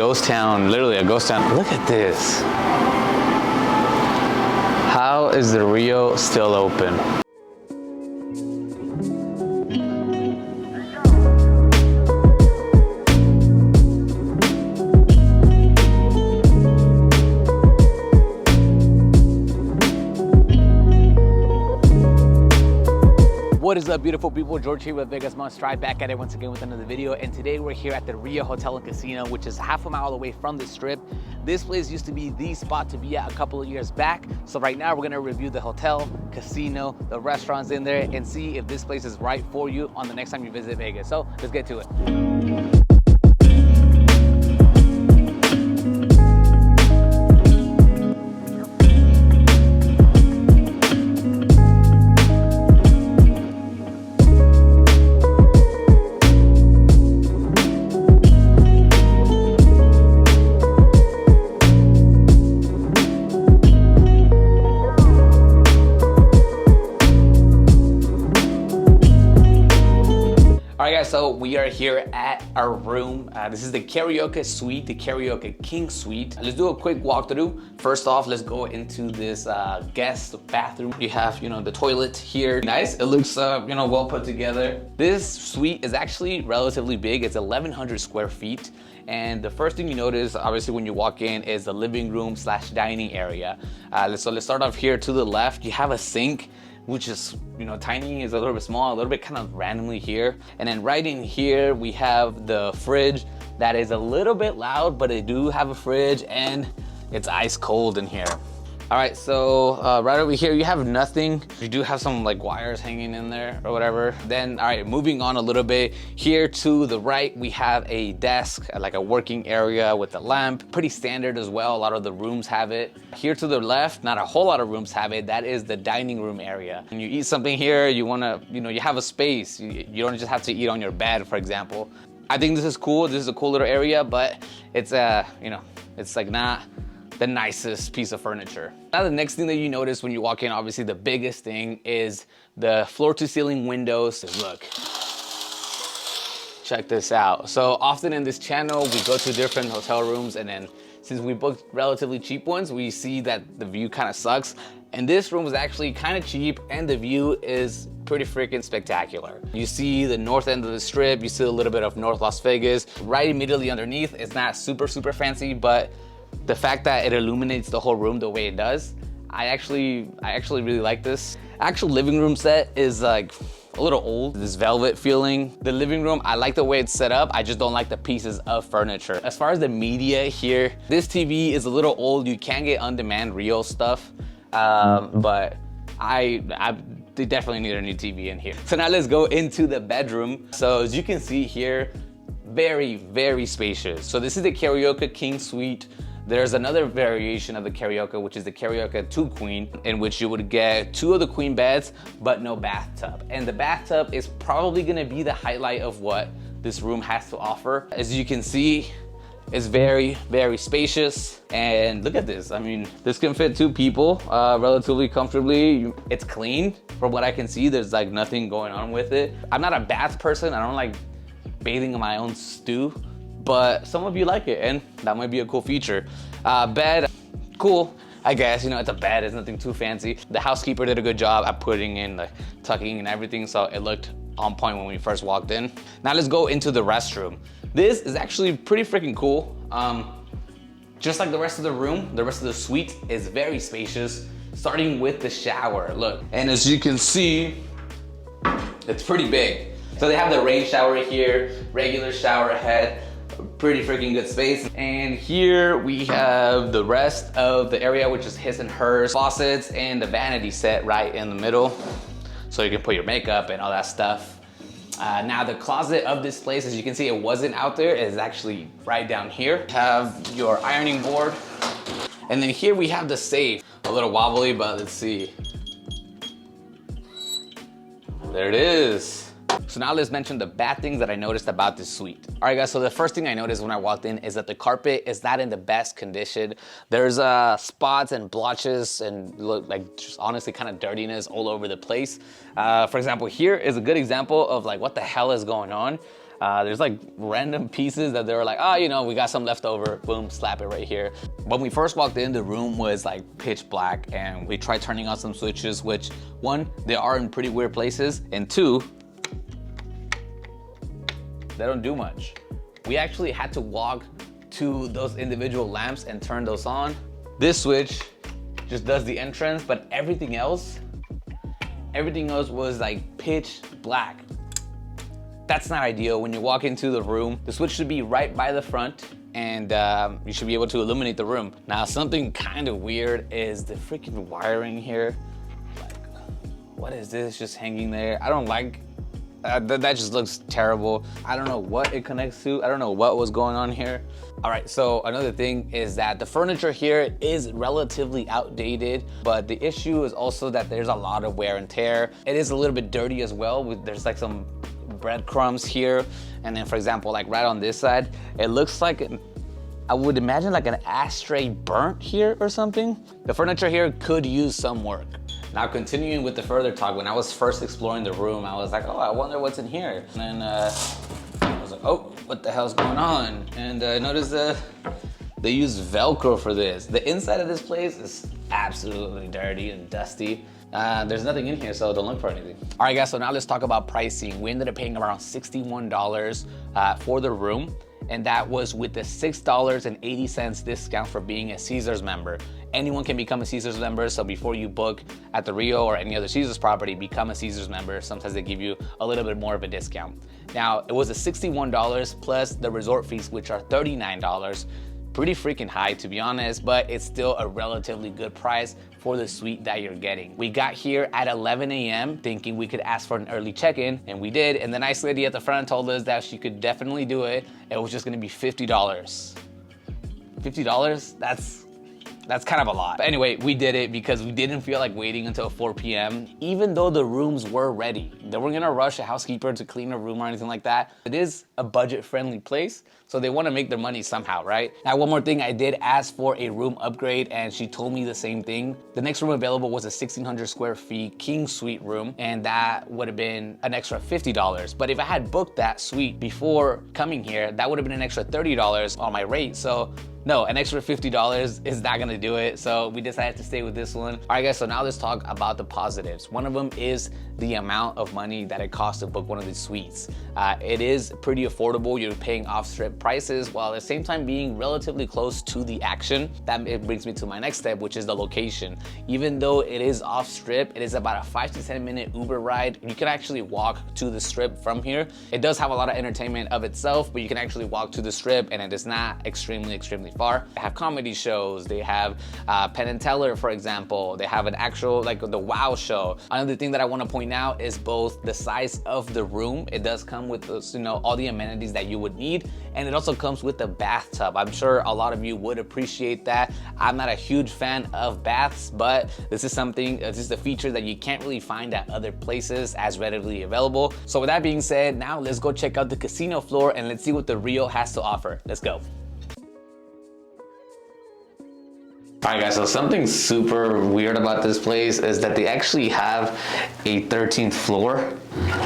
ghost town, literally a ghost town. Look at this. How is the Rio still open? What is up, beautiful people? George here with Vegas Must Try, back at it once again with another video. And today we're here at the Rio Hotel and Casino, which is half a mile away from the Strip. This place used to be the spot to be at a couple of years back. So right now we're gonna review the hotel, casino, the restaurants in there, and see if this place is right for you on the next time you visit Vegas. So let's get to it. All right, guys, so we are here at our room. This is the Carioca Suite, the Carioca King Suite. Let's do a quick walkthrough. First off, let's go into this guest bathroom. You have, the toilet here. Nice, it looks, well put together. This suite is actually relatively big. It's 1,100 square feet. And the first thing you notice, obviously, when you walk in is the living room / dining area. So let's start off here to the left. You have a sink, which is, tiny, is a little bit small, a little bit kind of randomly here. And then right in here, we have the fridge that is a little bit loud, but they do have a fridge and it's ice cold in here. All right, so right over here, you have nothing. You do have some like wires hanging in there or whatever. Then, all right, moving on a little bit, here to the right, we have a desk, like a working area with a lamp. Pretty standard as well, a lot of the rooms have it. Here to the left, not a whole lot of rooms have it. That is the dining room area. When you eat something here, you wanna, you have a space. You don't just have to eat on your bed, for example. I think this is cool. This is a cool little area, but it's, it's like not the nicest piece of furniture. Now the next thing that you notice when you walk in, obviously the biggest thing is the floor to ceiling windows. Look, check this out. So often in this channel, we go to different hotel rooms, and then since we booked relatively cheap ones, we see that the view kind of sucks. And this room was actually kind of cheap, and the view is pretty freaking spectacular. You see the north end of the Strip, you see a little bit of North Las Vegas. Right immediately underneath, it's not super fancy, but the fact that it illuminates the whole room the way it does, I actually really like this. Actual living room set is like a little old, this velvet feeling. The living room, I like the way it's set up. I just don't like the pieces of furniture. As far as the media here, this TV is a little old. You can get on-demand Rio stuff, but they definitely need a new TV in here. So now let's go into the bedroom. So as you can see here, very spacious. So this is the Carioca King Suite. There's another variation of the Carioca, which is the Carioca 2 Queen, in which you would get 2 of the queen beds, but no bathtub. And the bathtub is probably gonna be the highlight of what this room has to offer. As you can see, it's very spacious. And look at this. I mean, this can fit 2 people relatively comfortably. It's clean. From what I can see, there's like nothing going on with it. I'm not a bath person. I don't like bathing in my own stew, but some of you like it, and that might be a cool feature. Bed, cool, I guess. It's a bed, it's nothing too fancy. The housekeeper did a good job at putting in, like, tucking and everything, so it looked on point when we first walked in. Now let's go into the restroom. This is actually pretty freaking cool. Just like the rest of the room, the rest of the suite is very spacious, starting with the shower, look. And as you can see, it's pretty big. So they have the rain shower here, regular shower head, pretty freaking good space. And here we have the rest of the area, which is his and hers, faucets, and the vanity set right in the middle. So you can put your makeup and all that stuff. Now the closet of this place, as you can see, it wasn't out there, it is actually right down here. Have your ironing board. And then here we have the safe. A little wobbly, but let's see. There it is. So now let's mention the bad things that I noticed about this suite. All right, guys, so the first thing I noticed when I walked in is that the carpet is not in the best condition. There's spots and blotches and look like just honestly kind of dirtiness all over the place. For example, here is a good example of like what the hell is going on. There's like random pieces that they were like, oh, you know, we got some left over, boom, slap it right here. When we first walked in, the room was like pitch black, and we tried turning on some switches, which one, they are in pretty weird places, and two, they don't do much. We actually had to walk to those individual lamps and turn those on. This switch just does the entrance, but everything else was like pitch black. That's not ideal. When you walk into the room, the switch should be right by the front, and you should be able to illuminate the room. Now, something kind of weird is the freaking wiring here. Like, what is this just hanging there? I don't like, that just looks terrible. I don't know what it connects to. I don't know what was going on here. All right, so another thing is that the furniture here is relatively outdated, but the issue is also that there's a lot of wear and tear. It is a little bit dirty as well. There's like some breadcrumbs here. And then, for example, like right on this side, it looks like, I would imagine like an ashtray burnt here or something. The furniture here could use some work. Now, continuing with the further talk, when I was first exploring the room, I was like, oh, I wonder what's in here. And then I was like, oh, what the hell's going on? And I noticed they use Velcro for this. The inside of this place is absolutely dirty and dusty. There's nothing in here, so don't look for anything. All right, guys, so now let's talk about pricing. We ended up paying around $61 for the room, and that was with the $6.80 discount for being a Caesars member. Anyone can become a Caesars member, so before you book at the Rio or any other Caesars property, become a Caesars member. Sometimes they give you a little bit more of a discount. Now, it was a $61 plus the resort fees, which are $39. Pretty freaking high, to be honest, but it's still a relatively good price for the suite that you're getting. We got here at 11 a.m. thinking we could ask for an early check-in, and we did, and the nice lady at the front told us that she could definitely do it. It was just gonna be $50. $50? That's kind of a lot. But anyway, we did it because we didn't feel like waiting until 4 p.m. even though the rooms were ready. They weren't gonna rush a housekeeper to clean a room or anything like that. It is a budget-friendly place, so they wanna make their money somehow, right? Now, one more thing, I did ask for a room upgrade, and she told me the same thing. The next room available was a 1,600 square feet king suite room, and that would have been an extra $50. But if I had booked that suite before coming here, that would have been an extra $30 on my rate. So no, an extra $50 is not gonna do it, so we decided to stay with this one. All right, guys, so now let's talk about the positives. One of them is the amount of money that it costs to book one of these suites. It is pretty affordable. You're paying off-strip prices while at the same time being relatively close to the action. It brings me to my next step, which is the location. Even though it is off-strip, it is about a 5 to 10 minute Uber ride. You can actually walk to the strip from here. It does have a lot of entertainment of itself, but you can actually walk to the strip, and it is not extremely far. They have comedy shows, they have Penn and Teller, for example. They have an actual, like the WOW show. Another thing that I wanna point out is both the size of the room. It does come with those, all the amenities that you would need, and it also comes with a bathtub. I'm sure a lot of you would appreciate that. I'm not a huge fan of baths, but this is a feature that you can't really find at other places as readily available. So with that being said, now let's go check out the casino floor and let's see what the Rio has to offer. Let's go. All right, guys, so something super weird about this place is that they actually have a 13th floor,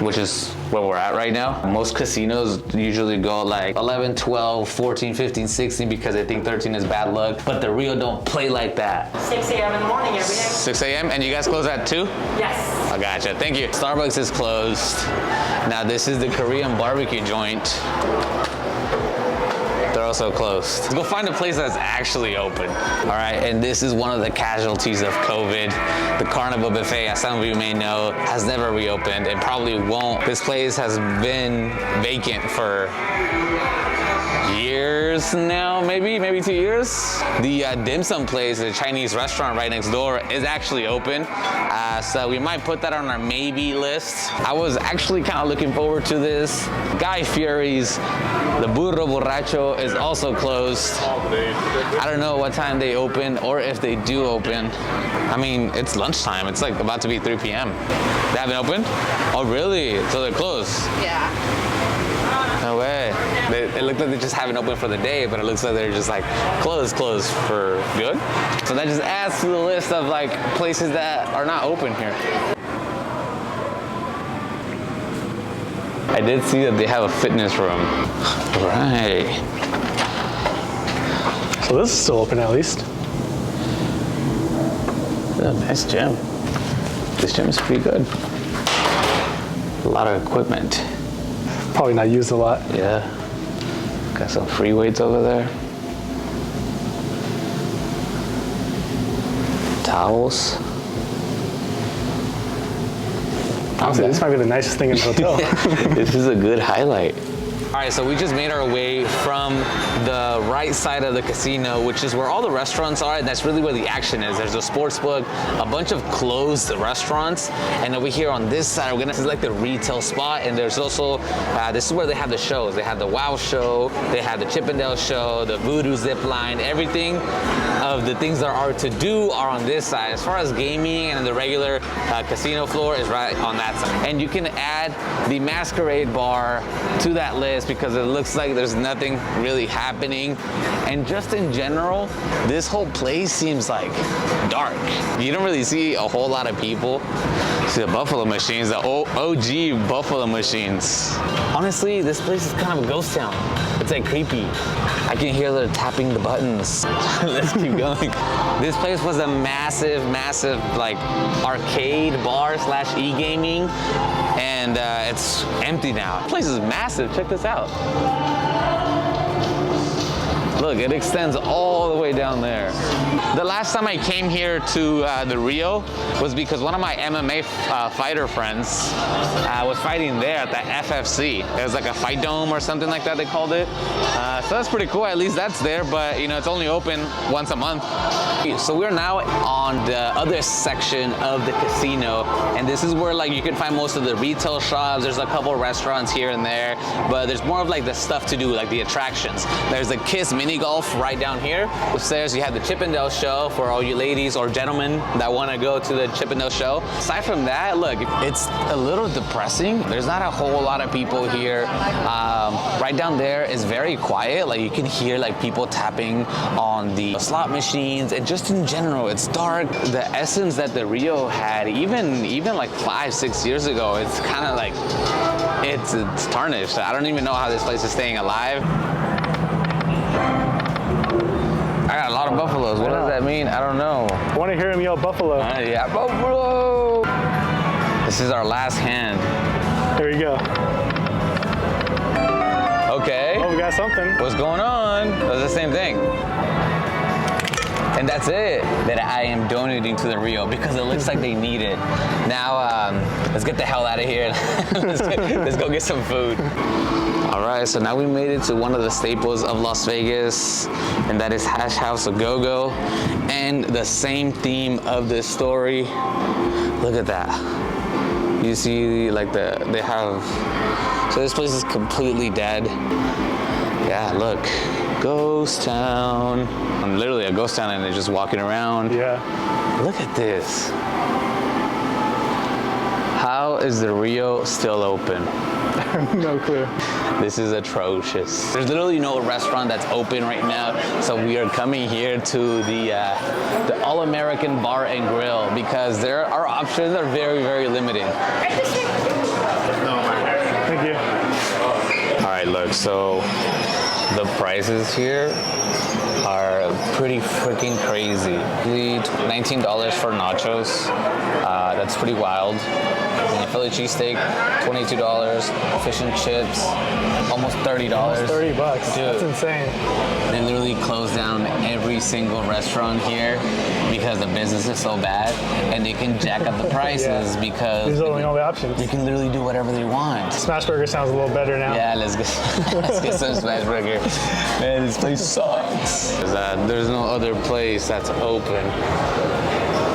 which is where we're at right now. Most casinos usually go like 11, 12, 14, 15, 16 because they think 13 is bad luck, but the Rio don't play like that. 6 a.m. in the morning every day. 6 a.m. and you guys close at 2? Yes. I gotcha, thank you. Starbucks is closed. Now this is the Korean barbecue joint. They're also closed. Let's go find a place that's actually open. All right, and this is one of the casualties of COVID. The Carnival Buffet, as some of you may know, has never reopened and probably won't. This place has been vacant for years now, maybe 2 years. The dim sum place, the Chinese restaurant right next door, is actually open. So we might put that on our maybe list. I was actually kind of looking forward to this. Guy Fieri's, the Burro Borracho, is also closed. I don't know what time they open or if they do open. I mean, it's lunchtime. It's like about to be 3 p.m. They haven't opened? Oh, really? So they're closed? Yeah. No way. It looked like they just haven't opened for the day, but it looks like they're just like closed for good. So that just adds to the list of like places that are not open here. I did see that they have a fitness room. Right. So this is still open at least. Oh, nice gym. This gym is pretty good. A lot of equipment. Probably not used a lot. Yeah. Got some free weights over there. Towels. Honestly, this might be the nicest thing in the hotel. This is a good highlight. All right, so we just made our way from the right side of the casino, which is where all the restaurants are, and that's really where the action is. There's a sports book, a bunch of closed restaurants, and over here on this side, this is like the retail spot, and there's also, this is where they have the shows. They have the WOW show, they have the Chippendale show, the Voodoo zip line, everything of the things that are to do are on this side. As far as gaming and the regular casino floor is right on that side. And you can add the Masquerade bar to that list because it looks like there's nothing really happening. And just in general, this whole place seems like dark. You don't really see a whole lot of people. See the buffalo machines, the OG buffalo machines. Honestly, this place is kind of a ghost town. It's like creepy. I can hear them tapping the buttons. Let's keep going. This place was a massive like arcade bar slash e-gaming, and it's empty now. This place is massive. Check this out. Look, it extends all the way down there. The last time I came here to the Rio was because one of my MMA fighter friends was fighting there at the FFC. It was like a fight dome or something like that, they called it. So that's pretty cool, at least that's there, but you know, it's only open once a month. So we're now on the other section of the casino, and this is where like you can find most of the retail shops. There's a couple restaurants here and there, but there's more of like the stuff to do, like the attractions. There's the KIZZ mini golf right down here. Upstairs you have the Chippendale show for all you ladies or gentlemen that want to go to the Chippendale show. Aside from that, look, it's a little depressing. There's not a whole lot of people here. Right down there is very quiet. Like you can hear like people tapping on the slot machines, and just in general, it's dark. The essence that the Rio had, even like 5-6 years ago, it's kind of like it's tarnished. I don't even know how this place is staying alive. I got a lot of buffaloes. What does that mean? I don't know. I want to hear him yell buffalo. Yeah, buffalo. This is our last hand. There you go. Okay. Oh, we got something. What's going on? That's the same thing. And that's it that I am donating to the Rio because it looks like they need it. Now, let's get the hell out of here. let's go get some food. All right, so now we made it to one of the staples of Las Vegas, and that is Hash House A Go-Go. And the same theme of this story. Look at that. You see, like they have. So this place is completely dead. Yeah, look. Ghost town. I'm literally a ghost town and they're just walking around. Yeah. Look at this. How is the Rio still open? No clue. This is atrocious. There's literally no restaurant that's open right now, so we are coming here to the All-American Bar and Grill because our options are very, very limited. Thank you. All right, look, so the prices here are pretty freaking crazy. $19 for nachos. That's pretty wild. And Philly cheesesteak, $22. Fish and chips, almost $30. Almost $30. Dude, that's insane. They literally closed down every single restaurant here because the business is so bad, and they can jack up the prices because these are the only options. They can literally do whatever they want. Smash Burger sounds a little better now. Yeah, let's get some Smash Burger. Man, this place sucks. There's no other place that's open.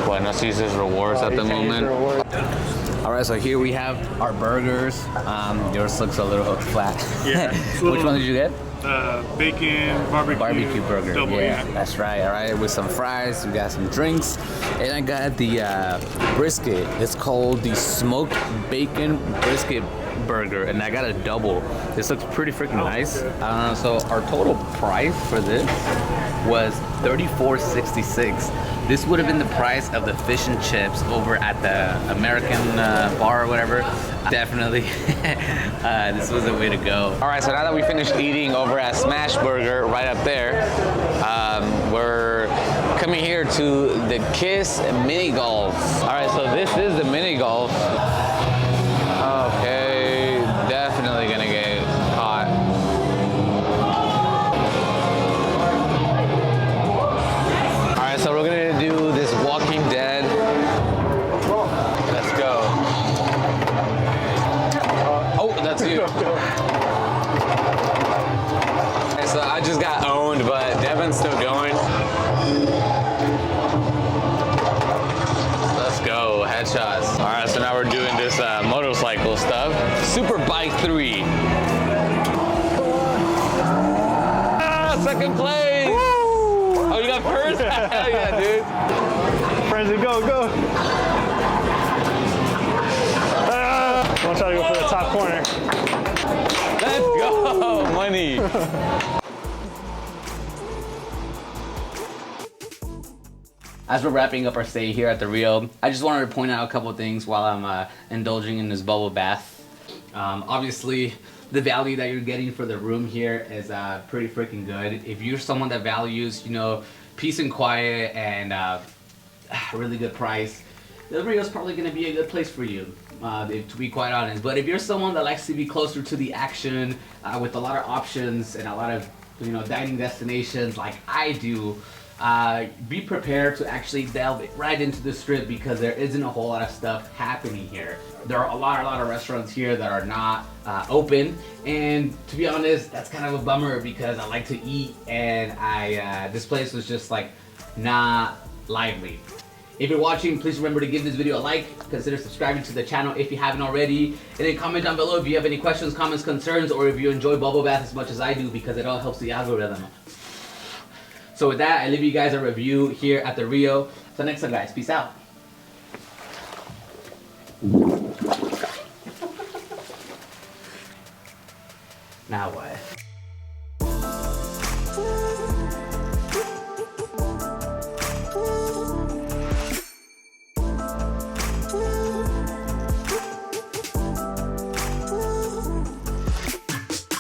Buenos Aires Rewards at the moment. All right, so here we have our burgers. Yours looks a little flat. Yeah. Which one did you get? Bacon, Barbecue burger. double, yeah, that's right. All right, with some fries. We got some drinks, and I got the brisket. It's called the smoked bacon brisket burger, and I got a double. This looks pretty freaking nice. So our total price for this was $34.66. This would have been the price of the fish and chips over at the American bar or whatever. Definitely, this was the way to go. All right, so now that we finished eating over at Smash Burger right up there, we're coming here to the KIZZ mini golf. All right, so this is the mini golf. Okay, definitely gonna get caught. All right, so we're gonna do this Walking Dead. Let's go. Oh, that's you. Okay, so I just got owned, but Devin's still going. Let's go, headshots. All right, so now we're doing this motorcycle stuff. Super Bike 3. Ah, second place. Woo! Oh, you got first? Hell yeah, dude. Frenzy, go, go. I'm gonna try to go for the top corner. Let's go, money. As we're wrapping up our stay here at the Rio, I just wanted to point out a couple of things while I'm indulging in this bubble bath. Obviously, the value that you're getting for the room here is pretty freaking good. If you're someone that values, you know, peace and quiet and really good price, the Rio is probably going to be a good place for you, to be quite honest. But if you're someone that likes to be closer to the action, with a lot of options and a lot of, you know, dining destinations like I do, be prepared to actually delve right into the strip because there isn't a whole lot of stuff happening here. There are a lot of restaurants here that are not open, and to be honest, that's kind of a bummer because I like to eat and this place was just like not lively. If you're watching, please remember to give this video a like, consider subscribing to the channel if you haven't already, and then comment down below if you have any questions, comments, concerns, or if you enjoy bubble bath as much as I do because it all helps the algorithm. So with that, I leave you guys a review here at the Rio. Till next time, guys. Peace out. Now what?